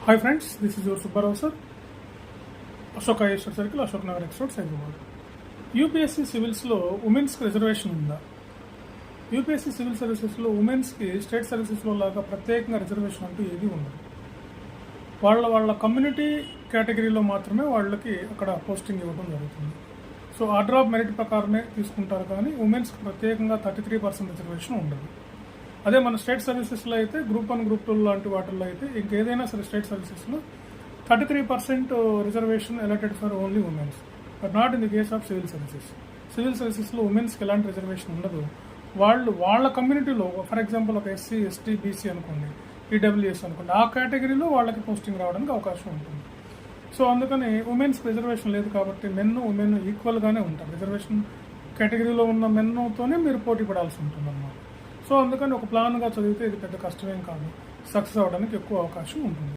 Hi friends, this is your Subbarao sir, Ashoka Esher Circle, Ashok Nagar Experts, Hyderabad. UPSC సివిల్స్లో ఉమెన్స్కి reservation ఉందా? UPSC civil సర్వీసెస్లో ఉమెన్స్కి state సర్వీసెస్లో లాగా ప్రత్యేకంగా రిజర్వేషన్ అంటూ ఏది ఉండదు. వాళ్ళ కమ్యూనిటీ కేటగిరీలో మాత్రమే వాళ్ళకి అక్కడ పోస్టింగ్ ఇవ్వడం జరుగుతుంది. సో ఆర్డర్ ఆఫ్ మెరిట్ ప్రకారమే తీసుకుంటారు, కానీ ఉమెన్స్కి ప్రత్యేకంగా 33% రిజర్వేషన్ ఉండదు. అదే మన స్టేట్ సర్వీసెస్లో అయితే గ్రూప్ 1, గ్రూప్ 2 లాంటి వాటిల్లో అయితే ఇంకేదైనా సరే స్టేట్ సర్వీసెస్లో 33% reservation allotted for only women's, but not in the case of civil services. Civil సర్వీసెస్లో ఉమెన్స్కి ఎలాంటి రిజర్వేషన్ ఉండదు. వాళ్ళ కమ్యూనిటీలో ఫర్ ఎగ్జాంపుల్ ఒక ఎస్సీ, ఎస్టీ, బీసీ అనుకోండి, ఈడబ్ల్యూఎస్ అనుకోండి, ఆ కేటగిరీలో వాళ్ళకి పోస్టింగ్ రావడానికి అవకాశం ఉంటుంది. సో అందుకని ఉమెన్స్కి రిజర్వేషన్ లేదు కాబట్టి మెన్ ఉమెన్ ఈక్వల్గానే ఉంటారు. రిజర్వేషన్ కేటగిరీలో ఉన్న మెన్తోనే మీరు పోటీ పడాల్సి ఉంటుంది అన్నమాట. సో అందుకని ఒక ప్లాన్గా చదివితే ఇది పెద్ద కష్టమేం కాదు, సక్సెస్ అవ్వడానికి ఎక్కువ అవకాశం ఉంటుంది.